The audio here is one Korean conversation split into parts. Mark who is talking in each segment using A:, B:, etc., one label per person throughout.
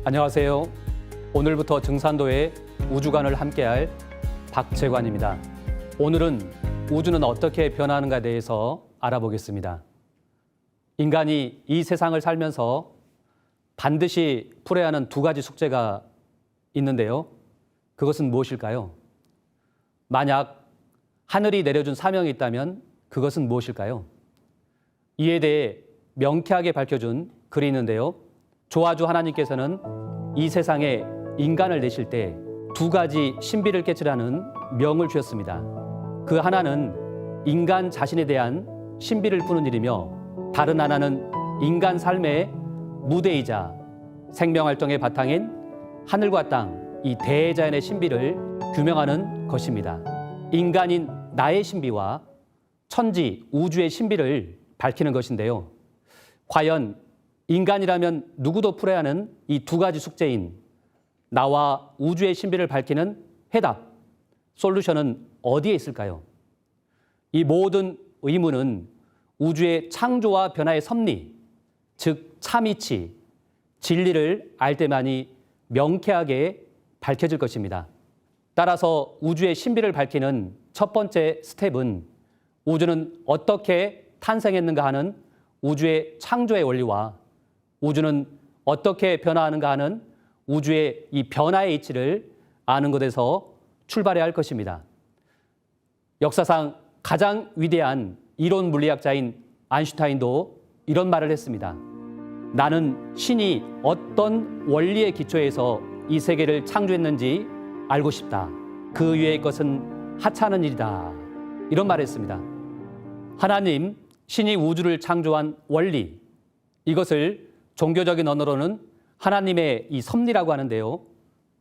A: 안녕하세요. 오늘부터 증산도의 우주관을 함께할 박재관입니다. 오늘은 우주는 어떻게 변화하는가에 대해서 알아보겠습니다. 인간이 이 세상을 살면서 반드시 풀어야 하는 두 가지 숙제가 있는데요. 그것은 무엇일까요? 만약 하늘이 내려준 사명이 있다면 그것은 무엇일까요? 이에 대해 명쾌하게 밝혀준 글이 있는데요. 조아주 하나님께서는 이 세상에 인간을 내실 때 두 가지 신비를 깨치라는 명을 주셨습니다. 그 하나는 인간 자신에 대한 신비를 푸는 일이며, 다른 하나는 인간 삶의 무대이자 생명활동의 바탕인 하늘과 땅, 이 대자연의 신비를 규명하는 것입니다. 인간인 나의 신비와 천지, 우주의 신비를 밝히는 것인데요. 과연 인간이라면 누구도 풀어야 하는 이 두 가지 숙제인 나와 우주의 신비를 밝히는 해답, 솔루션은 어디에 있을까요? 이 모든 의문은 우주의 창조와 변화의 섭리, 즉 참이치, 진리를 알 때만이 명쾌하게 밝혀질 것입니다. 따라서 우주의 신비를 밝히는 첫 번째 스텝은 우주는 어떻게 탄생했는가 하는 우주의 창조의 원리와 우주는 어떻게 변화하는가 하는 우주의 이 변화의 이치를 아는 것에서 출발해야 할 것입니다. 역사상 가장 위대한 이론 물리학자인 아인슈타인도 이런 말을 했습니다. 나는 신이 어떤 원리의 기초에서 이 세계를 창조했는지 알고 싶다. 그 위의 것은 하찮은 일이다. 이런 말을 했습니다. 하나님, 신이 우주를 창조한 원리, 이것을 종교적인 언어로는 하나님의 이 섭리라고 하는데요.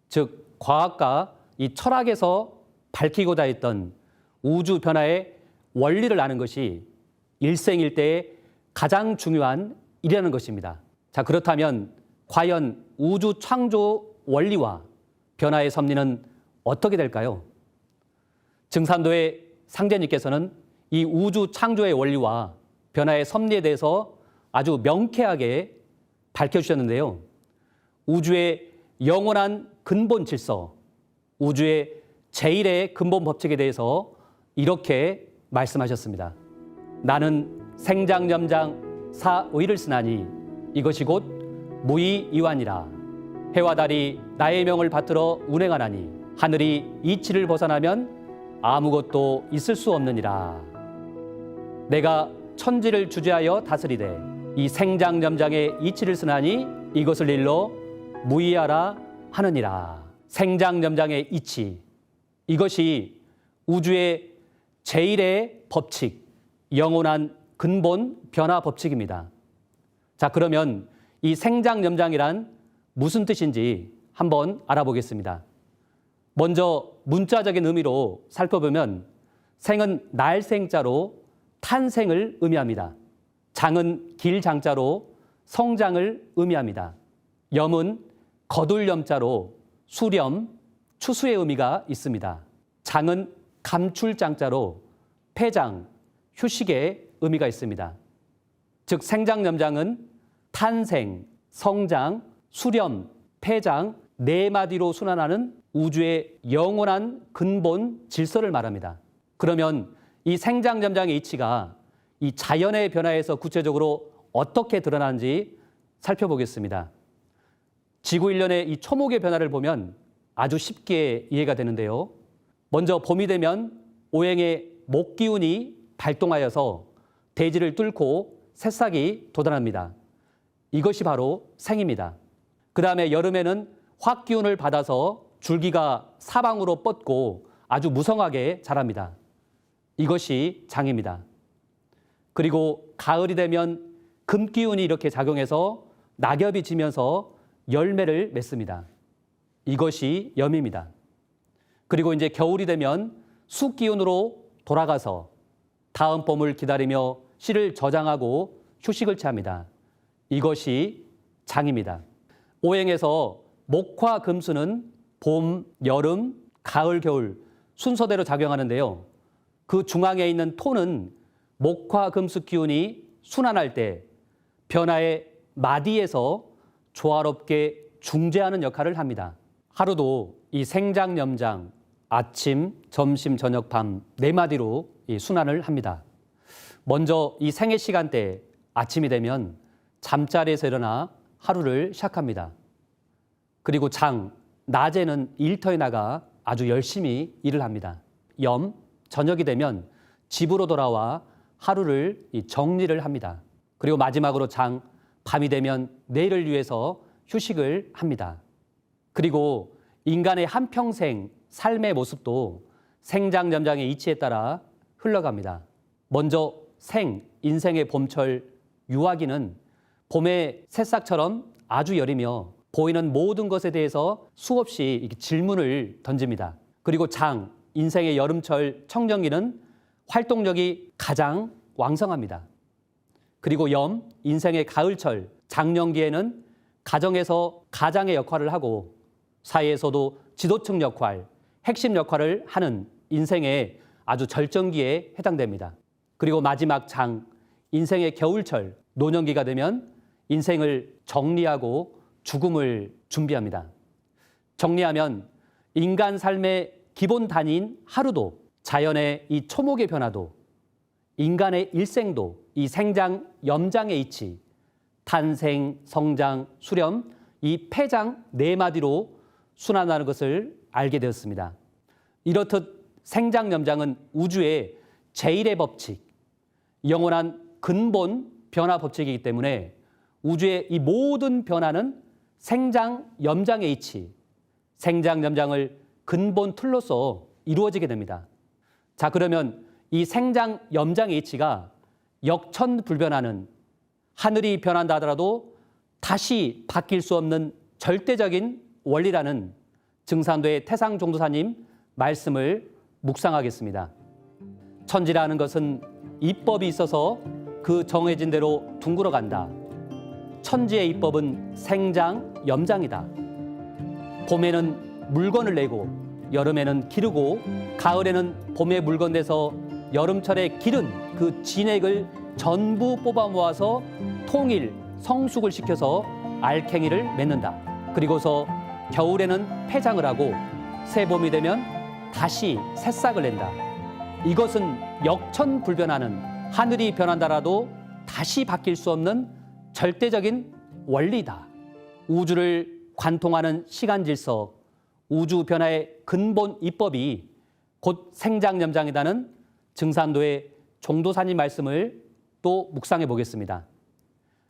A: 즉 과학과 이 철학에서 밝히고자 했던 우주 변화의 원리를 아는 것이 일생일대의 가장 중요한 일이라는 것입니다. 자, 그렇다면 과연 우주 창조 원리와 변화의 섭리는 어떻게 될까요? 증산도의 상제님께서는 이 우주 창조의 원리와 변화의 섭리에 대해서 아주 명쾌하게 밝혀주셨는데요. 우주의 영원한 근본 질서, 우주의 제1의 근본 법칙에 대해서 이렇게 말씀하셨습니다. 나는 생장염장 사의를 쓰나니 이것이 곧 무의이완이라. 해와 달이 나의 명을 받들어 운행하나니 하늘이 이치를 벗어나면 아무것도 있을 수 없느니라. 내가 천지를 주재하여 다스리되 이 생장염장의 이치를 쓰나니 이것을 일러 무의하라 하느니라. 생장염장의 이치, 이것이 우주의 제1의 법칙, 영원한 근본 변화 법칙입니다. 자, 그러면 이 생장염장이란 무슨 뜻인지 한번 알아보겠습니다. 먼저 문자적인 의미로 살펴보면 생은 날생자로 탄생을 의미합니다. 장은 길장자로 성장을 의미합니다. 염은 거둘염자로 수렴, 추수의 의미가 있습니다. 장은 감출장자로 폐장, 휴식의 의미가 있습니다. 즉 생장염장은 탄생, 성장, 수렴, 폐장 네 마디로 순환하는 우주의 영원한 근본 질서를 말합니다. 그러면 이 생장염장의 이치가 이 자연의 변화에서 구체적으로 어떻게 드러나는지 살펴보겠습니다. 지구 일련의 이 초목의 변화를 보면 아주 쉽게 이해가 되는데요. 먼저 봄이 되면 오행의 목기운이 발동하여서 대지를 뚫고 새싹이 돋아납니다. 이것이 바로 생입니다. 그 다음에 여름에는 화기운을 받아서 줄기가 사방으로 뻗고 아주 무성하게 자랍니다. 이것이 장입니다. 그리고 가을이 되면 금기운이 이렇게 작용해서 낙엽이 지면서 열매를 맺습니다. 이것이 염입니다. 그리고 이제 겨울이 되면 숫기운으로 돌아가서 다음 봄을 기다리며 씨를 저장하고 휴식을 취합니다. 이것이 장입니다. 오행에서 목화 금수는 봄, 여름, 가을, 겨울 순서대로 작용하는데요. 그 중앙에 있는 토는 목화 금수 기운이 순환할 때 변화의 마디에서 조화롭게 중재하는 역할을 합니다. 하루도 이 생장, 염장, 아침, 점심, 저녁, 밤 4마디로 이 순환을 합니다. 먼저 이 생애 시간대 아침이 되면 잠자리에서 일어나 하루를 시작합니다. 그리고 장, 낮에는 일터에 나가 아주 열심히 일을 합니다. 염, 저녁이 되면 집으로 돌아와 하루를 정리를 합니다. 그리고 마지막으로 장, 밤이 되면 내일을 위해서 휴식을 합니다. 그리고 인간의 한평생 삶의 모습도 생장, 염장의 이치에 따라 흘러갑니다. 먼저 인생의 봄철 유아기는 봄의 새싹처럼 아주 여리며 보이는 모든 것에 대해서 수없이 질문을 던집니다. 그리고 장, 인생의 여름철 청정기는 활동력이 가장 왕성합니다. 그리고 염, 인생의 가을철 장년기에는 가정에서 가장의 역할을 하고 사회에서도 지도층 역할, 핵심 역할을 하는 인생의 아주 절정기에 해당됩니다. 그리고 마지막 장, 인생의 겨울철 노년기가 되면 인생을 정리하고 죽음을 준비합니다. 정리하면 인간 삶의 기본 단위인 하루도, 자연의 이 초목의 변화도, 인간의 일생도 이 생장, 염장의 이치, 탄생, 성장, 수렴, 이 폐장 4마디로 순환하는 것을 알게 되었습니다. 이렇듯 생장, 염장은 우주의 제1의 법칙, 영원한 근본 변화 법칙이기 때문에 우주의 이 모든 변화는 생장, 염장의 이치, 생장, 염장을 근본 틀로서 이루어지게 됩니다. 자, 그러면 이 생장, 염장의 이치가 역천불변하는, 하늘이 변한다 하더라도 다시 바뀔 수 없는 절대적인 원리라는 증산도의 태상종도사님 말씀을 묵상하겠습니다. 천지라는 것은 이법이 있어서 그 정해진 대로 둥글어 간다. 천지의 이법은 생장, 염장이다. 봄에는 물건을 내고 여름에는 기르고 가을에는 봄에 물건 내서 여름철에 기른 그 진액을 전부 뽑아 모아서 통일, 성숙을 시켜서 알갱이를 맺는다. 그리고서 겨울에는 폐장을 하고 새봄이 되면 다시 새싹을 낸다. 이것은 역천불변하는, 하늘이 변한다라도 다시 바뀔 수 없는 절대적인 원리다. 우주를 관통하는 시간 질서, 우주 변화의 근본 이법이 곧 생장, 염장이다는 증산도의 종도사님 말씀을 또 묵상해 보겠습니다.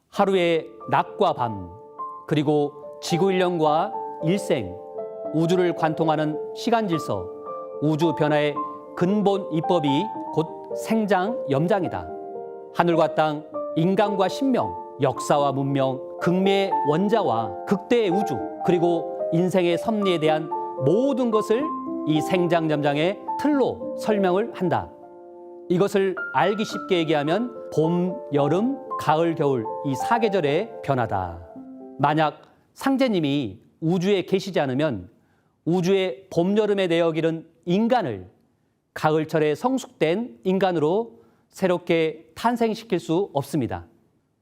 A: 하루의 낮과 밤, 그리고 지구 일령과 일생, 우주를 관통하는 시간 질서, 우주 변화의 근본 이법이 곧 생장, 염장이다. 하늘과 땅, 인간과 신명, 역사와 문명, 극매의 원자와 극대의 우주, 그리고 인생의 섭리에 대한 모든 것을 이 생장, 염장의 틀로 설명을 한다. 이것을 알기 쉽게 얘기하면 봄, 여름, 가을, 겨울 이 4계절의 변화다. 만약 상제님이 우주에 계시지 않으면 우주의 봄, 여름에 내어 기른 인간을 가을철에 성숙된 인간으로 새롭게 탄생시킬 수 없습니다.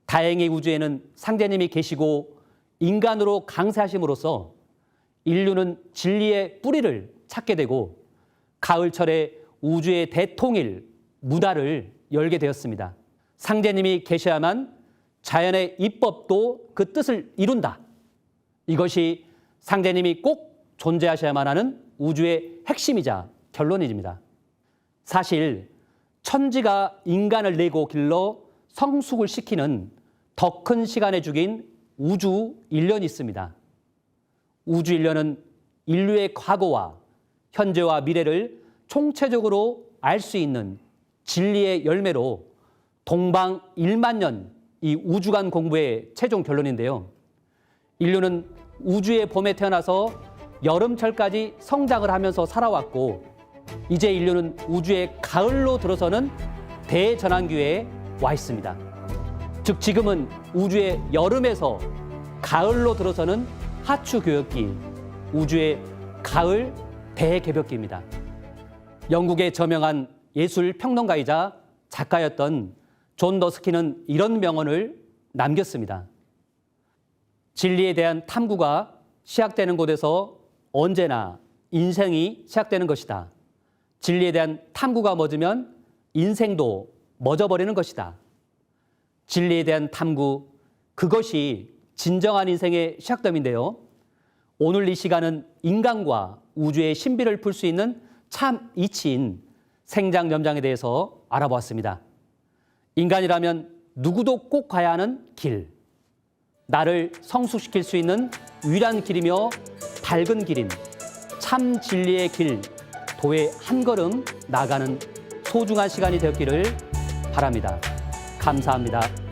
A: 다행히 우주에는 상제님이 계시고 인간으로 강세하심으로써 인류는 진리의 뿌리를 찾게 되고 가을철에 우주의 대통일, 무다를 열게 되었습니다. 상제님이 계셔야만 자연의 이법도 그 뜻을 이룬다. 이것이 상제님이 꼭 존재하셔야만 하는 우주의 핵심이자 결론입니다. 사실 천지가 인간을 내고 길러 성숙을 시키는 더 큰 시간의 주기인 우주 일련이 있습니다. 우주 일련은 인류의 과거와 현재와 미래를 총체적으로 알 수 있는 진리의 열매로 동방 1만 년 이 우주관 공부의 최종 결론인데요. 인류는 우주의 봄에 태어나서 여름철까지 성장을 하면서 살아왔고 이제 인류는 우주의 가을로 들어서는 대전환기에 와 있습니다. 즉 지금은 우주의 여름에서 가을로 들어서는 하추교역기, 우주의 가을 대개벽기입니다. 영국의 저명한 예술 평론가이자 작가였던 존 러스킨은 이런 명언을 남겼습니다. 진리에 대한 탐구가 시작되는 곳에서 언제나 인생이 시작되는 것이다. 진리에 대한 탐구가 멎으면 인생도 멎어버리는 것이다. 진리에 대한 탐구, 그것이 진정한 인생의 시작점인데요. 오늘 이 시간은 인간과 우주의 신비를 풀 수 있는 참 이치인 생장염장에 대해서 알아보았습니다. 인간이라면 누구도 꼭 가야 하는 길, 나를 성숙시킬 수 있는 유일한 길이며 밝은 길인 참 진리의 길, 도의 한 걸음 나가는 소중한 시간이 되었기를 바랍니다. 감사합니다.